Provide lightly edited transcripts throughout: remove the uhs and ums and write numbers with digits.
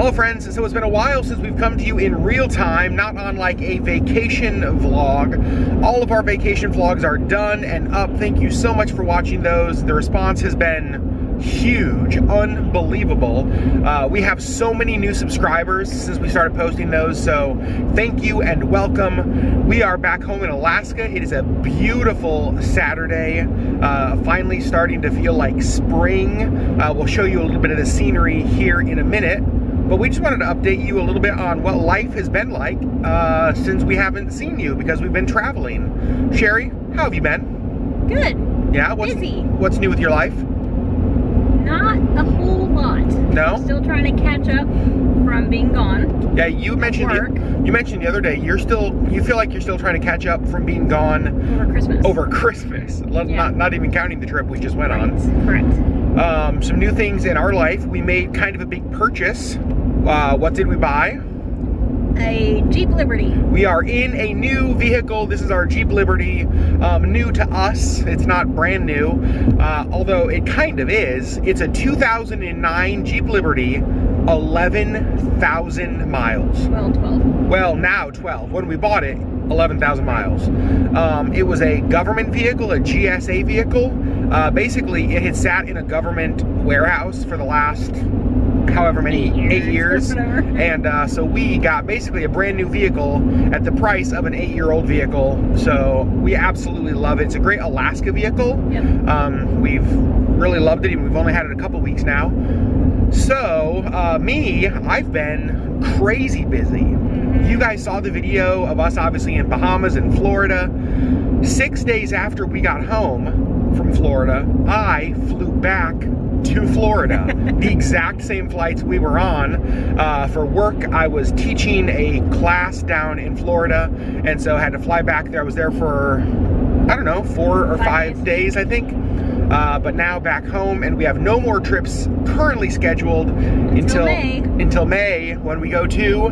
Hello friends, so it's been a while since we've come to you in real time, not on like a vacation vlog. All of our vacation vlogs are done and up. Thank you so much for watching those. The response has been huge, unbelievable. We have so many new subscribers since we started posting those, so thank you and welcome. We are back home in Alaska. It is a beautiful Saturday, finally starting to feel like spring. We'll show you a little bit of the scenery here in a minute. But we just wanted to update you a little bit on what life has been like since we haven't seen you because we've been traveling. Sherry, how have you been? Good. Yeah? Busy. What's new with your life? Not a whole lot. No? I'm still trying to catch up from being gone. Yeah, you mentioned the other day you feel like you're still trying to catch up from being gone over Christmas. Yeah. Not even counting the trip we just went on. Correct. Some new things in our life. We made kind of a big purchase. What did we buy? A Jeep Liberty. We are in a new vehicle. This is our Jeep Liberty. New to us. It's not brand new, although it kind of is. It's a 2009 Jeep Liberty, 11,000 miles. Well, 12. Well, now 12. When we bought it, 11,000 miles. It was a government vehicle, a GSA vehicle. Basically, it had sat in a government warehouse for the last however many, 8 years. And so we got basically a brand new vehicle at the price of an 8-year-old vehicle. So we absolutely love it. It's a great Alaska vehicle. Yep. We've really loved it, and we've only had it a couple weeks now. So I've been crazy busy. You guys saw the video of us obviously in Bahamas and Florida. 6 days after we got home from Florida, I flew back to Florida. The exact same flights we were on. For work, I was teaching a class down in Florida, and so I had to fly back there. I was there for, I don't know, 4 or 5 days, I think. But now back home, and we have no more trips currently scheduled until May, when we go to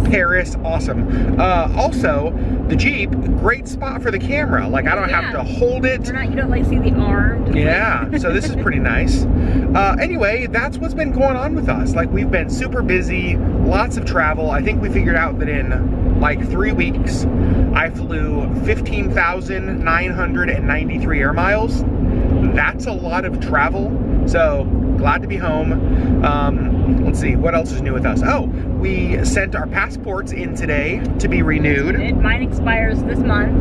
Paris. Awesome. Also, the Jeep, great spot for the camera. Like, I don't have to hold it. You don't like see the arm. Yeah, so this is pretty nice. Anyway, that's what's been going on with us. Like, we've been super busy, lots of travel. I think we figured out that in like 3 weeks, I flew 15,993 air miles. That's a lot of travel, so glad to be home. Let's see, what else is new with us? Oh, we sent our passports in today to be renewed. Mine expires this month,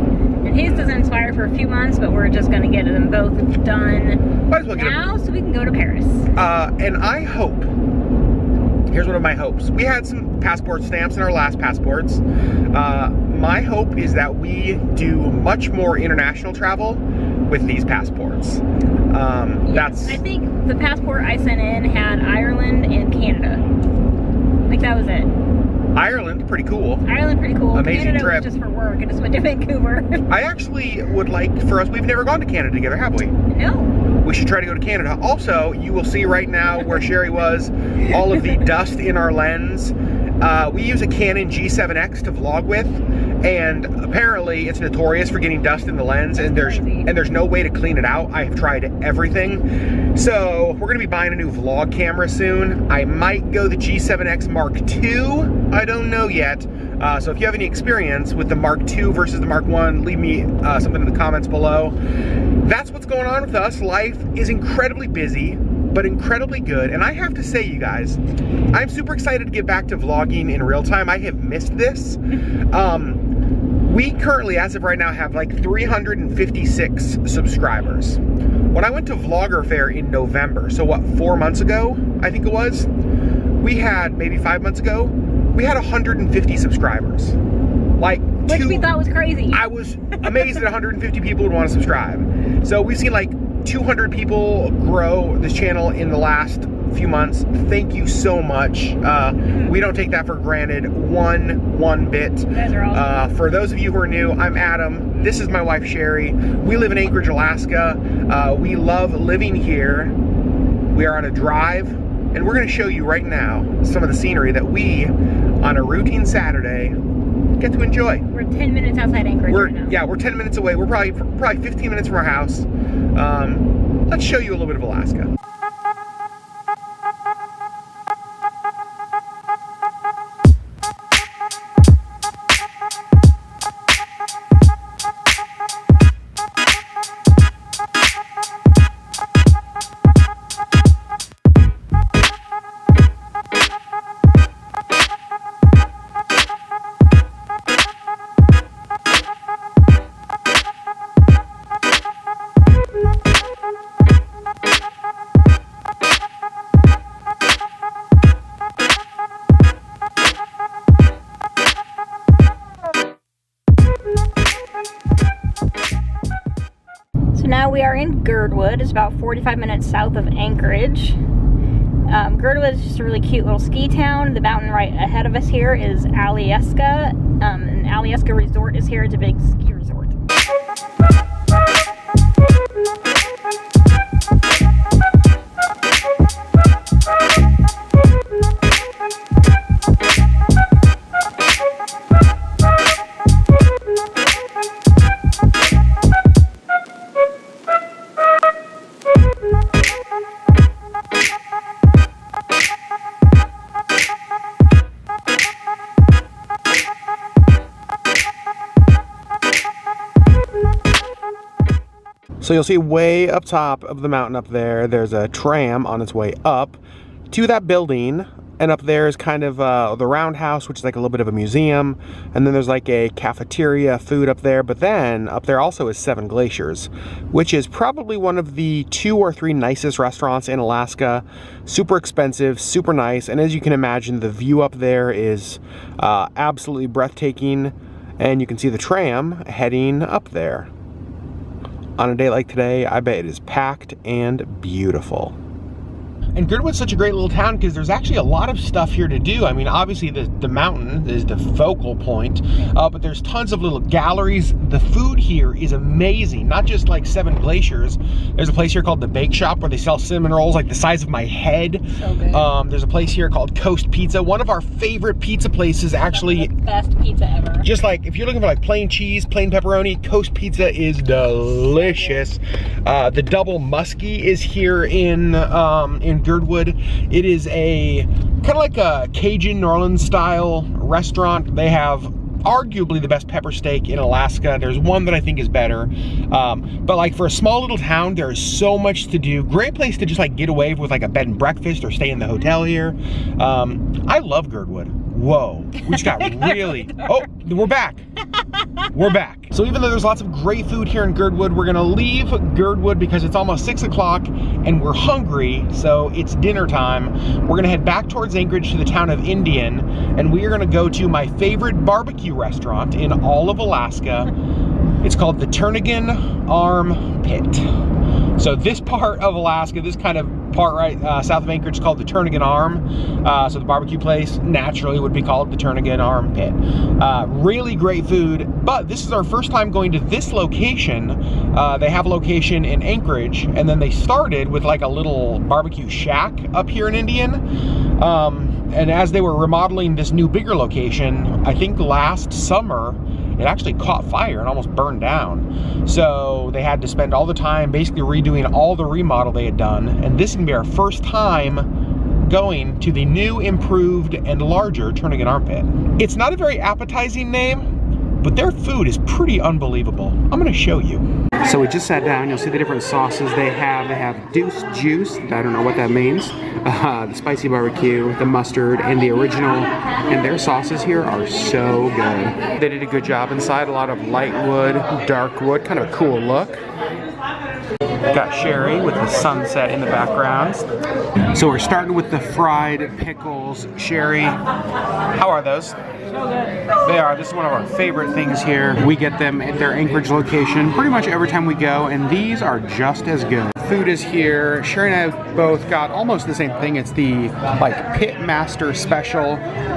and his doesn't expire for a few months, but we're just going to get them both done now so we can go to Paris. And I hope, here's one of my hopes. We had some passport stamps in our last passports. My hope is that we do much more international travel with these passports. I think the passport I sent in had Ireland and Canada. Like, that was it. Ireland, pretty cool. Amazing Canada trip. Was just for work. I just went to Vancouver. I actually would like, for us, we've never gone to Canada together, have we? No. We should try to go to Canada. Also, you will see right now where Sherry was, all of the dust in our lens. We use a Canon G7X to vlog with, and apparently it's notorious for getting dust in the lens, and there's no way to clean it out. I have tried everything. So we're gonna be buying a new vlog camera soon. I might go the G7X Mark II. I don't know yet. So if you have any experience with the Mark II versus the Mark I, leave me something in the comments below. That's what's going on with us. Life is incredibly busy, but incredibly good. And I have to say, you guys, I'm super excited to get back to vlogging in real time. I have missed this. We currently, as of right now, have like 356 subscribers. When I went to Vlogger Fair in November, so what, 4 months ago, I think it was, we had, maybe 5 months ago, we had 150 subscribers. Which we thought was crazy. I was amazed that 150 people would want to subscribe. So we've seen like 200 people grow this channel in the last few months. Thank you so much. We don't take that for granted one bit. You guys are awesome. For those of you who are new, I'm Adam. This is my wife Sherry. We live in Anchorage, Alaska. We love living here. We are on a drive, and we're going to show you right now some of the scenery that we, on a routine Saturday, get to enjoy. We're 10 minutes outside Anchorage right now. Yeah, we're 10 minutes away. We're probably 15 minutes from our house. Let's show you a little bit of Alaska. we are in Girdwood. It's about 45 minutes south of Anchorage. Girdwood is just a really cute little ski town. The mountain right ahead of us here is Alaskan. And Alaskan Resort is here. It's a big ski resort. So you'll see way up top of the mountain up there, there's a tram on its way up to that building. And up there is kind of the roundhouse, which is like a little bit of a museum. And then there's like a cafeteria, food up there. But then up there also is Seven Glaciers, which is probably one of the 2 or 3 nicest restaurants in Alaska. Super expensive, super nice. And as you can imagine, the view up there is absolutely breathtaking. And you can see the tram heading up there. On a day like today, I bet it is packed and beautiful. And Girdwood's such a great little town because there's actually a lot of stuff here to do. I mean, obviously the mountain is the focal point, but there's tons of little galleries. The food here is amazing, not just like Seven Glaciers. There's a place here called the Bake Shop where they sell cinnamon rolls like the size of my head. So good. There's a place here called Coast Pizza, one of our favorite pizza places, actually. The best pizza ever. Just like, if you're looking for like plain cheese, plain pepperoni, Coast Pizza is delicious. The Double Muskie is here in Girdwood. It is a kind of like a Cajun New Orleans style restaurant. They have arguably the best pepper steak in Alaska. There's one that I think is better. But like for a small little town, there is so much to do. Great place to just like get away with like a bed and breakfast or stay in the hotel here. I love Girdwood. Whoa, we just got really, oh, we're back. We're back. So even though there's lots of great food here in Girdwood, we're gonna leave Girdwood because it's almost 6 o'clock and we're hungry, so it's dinner time. We're gonna head back towards Anchorage to the town of Indian, and we are gonna go to my favorite barbecue restaurant in all of Alaska. It's called the Turnagain Arm Pit. So this part of Alaska, this kind of part right south of Anchorage is called the Turnagain Arm. So the barbecue place naturally would be called the Turnagain Arm Pit. Really great food, but this is our first time going to this location. They have a location in Anchorage, and then they started with like a little barbecue shack up here in Indian. And as they were remodeling this new bigger location, I think last summer, it actually caught fire and almost burned down. So they had to spend all the time basically redoing all the remodel they had done. And this is gonna be our first time going to the new, improved, and larger Turnagain Arm Pit. It's not a very appetizing name, but their food is pretty unbelievable. I'm gonna show you. So we just sat down. You'll see the different sauces they have. They have Deuce Juice, I don't know what that means, the spicy barbecue, the mustard, and the original. And their sauces here are so good. They did a good job inside. A lot of light wood, dark wood, kind of a cool look. Got Sherri with the sunset in the background. So we're starting with the fried pickles. Sherri, how are those? So good. They are. This is one of our favorite things here. We get them at their Anchorage location pretty much every time we go, and these are just as good. Food is here. Sherri and I both got almost the same thing. It's the like Pit Master Special.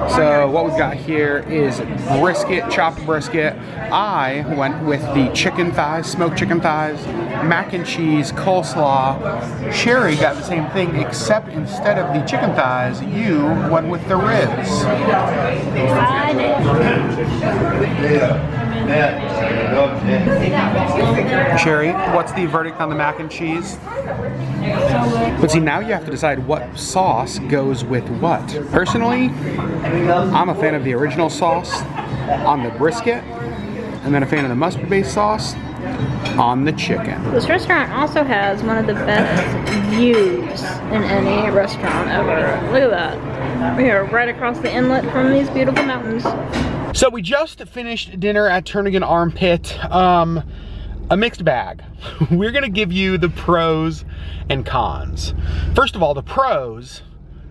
So what we've got here is brisket, chopped brisket. I went with the chicken thighs, smoked chicken thighs, mac and cheese, coleslaw. Sherri got the same thing, except instead of the chicken thighs, you went with the ribs. Sherri, what's the verdict on the mac and cheese? But see, now you have to decide what sauce goes with what. Personally, I'm a fan of the original sauce on the brisket, and then a fan of the mustard-based sauce on the chicken. This restaurant also has one of the best views in any restaurant ever. Look at that. We are right across the inlet from these beautiful mountains. So we just finished dinner at Turnagain Arm Pit. A mixed bag. We're gonna give you the pros and cons. First of all, the pros,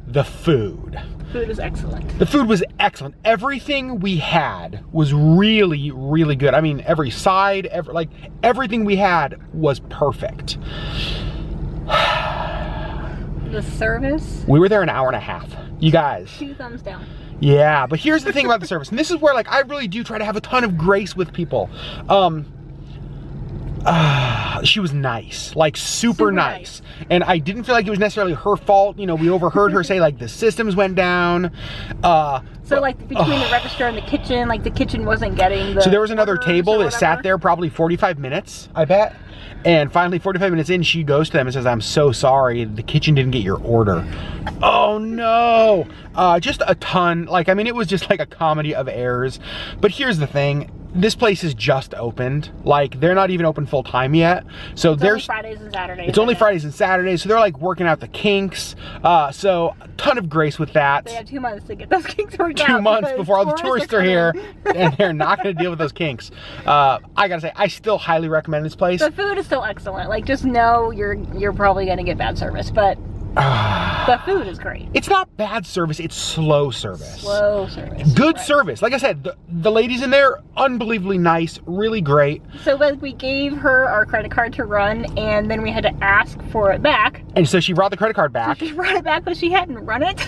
the food. Food is excellent. The food was excellent. Everything we had was really, really good. I mean, every side, everything we had was perfect. The service? We were there an hour and a half. You guys. 2 thumbs down. Yeah, but here's the thing about the service, and this is where, like, I really do try to have a ton of grace with people. She was nice, like super nice. And I didn't feel like it was necessarily her fault. You know, we overheard her say, like, the systems went down. So, like, between the register and the kitchen, like, the kitchen wasn't getting the... So there was another table that sat there probably 45 minutes, I bet. And finally, 45 minutes in, she goes to them and says, I'm so sorry, the kitchen didn't get your order. Oh no! Just a ton, like, I mean, it was just like a comedy of errors. But here's the thing, this place is just opened. Like, they're not even open full time yet. So there's only Fridays and Saturdays. It's only Fridays and Saturdays, so they're like working out the kinks. So a ton of grace with that. They have 2 months to get those kinks worked out. 2 months before all the tourists are here, and they're not going to deal with those kinks. I gotta say, I still highly recommend this place. The food is still excellent. Like, just know you're probably going to get bad service, but the food is great. It's not bad service, it's slow service. Slow service. Good service. Like I said, the ladies in there, unbelievably nice, really great. So, like, we gave her our credit card to run, and then we had to ask for it back. And so she brought the credit card back. So she brought it back, but she hadn't run it.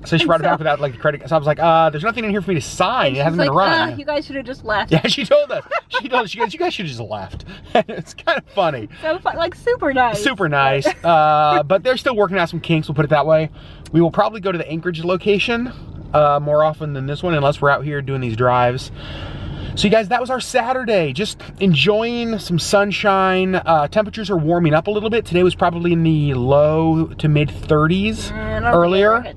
So she brought it back without, like, the credit. So I was like, there's nothing in here for me to sign. It hasn't been run. You guys should have just left. Yeah, she told us. She goes, you guys should have just left. It's kind of funny. So, like, super nice. Super nice. But they're still working out some kinks, we'll put it that way. We will probably go to the Anchorage location more often than this one, unless we're out here doing these drives. So you guys, that was our Saturday. Just enjoying some sunshine. Temperatures are warming up a little bit. Today was probably in the low to mid 30s earlier.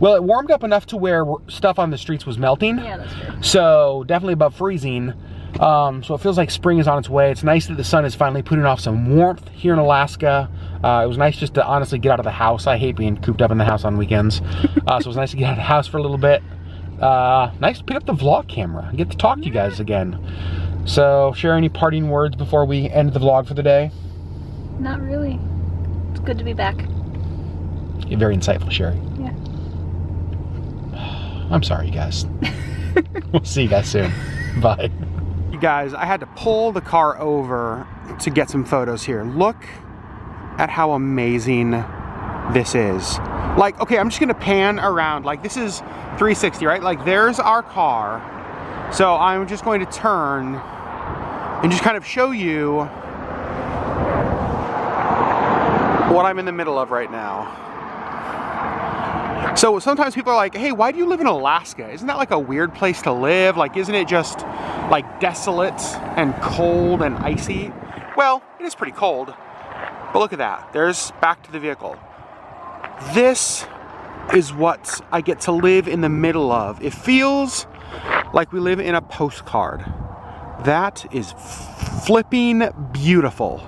Well, it warmed up enough to where stuff on the streets was melting. Yeah, that's true. So definitely above freezing. So it feels like spring is on its way. It's nice that the sun is finally putting off some warmth here in Alaska. It was nice just to honestly get out of the house. I hate being cooped up in the house on weekends. So it was nice to get out of the house for a little bit. Nice to pick up the vlog camera and get to talk to you guys again. So, Sherri, any parting words before we end the vlog for the day? Not really. It's good to be back. You're very insightful, Sherri. Yeah. I'm sorry, you guys. We'll see you guys soon. Bye. You guys, I had to pull the car over to get some photos here. Look at how amazing this is. Like, okay, I'm just gonna pan around. Like, this is 360, right? Like, there's our car. So I'm just going to turn and just kind of show you what I'm in the middle of right now. So sometimes people are like, hey, why do you live in Alaska? Isn't that like a weird place to live? Like, isn't it just like desolate and cold and icy? Well, it is pretty cold, but look at that. There's back to the vehicle. This is what I get to live in the middle of. It feels like we live in a postcard. That is flipping beautiful.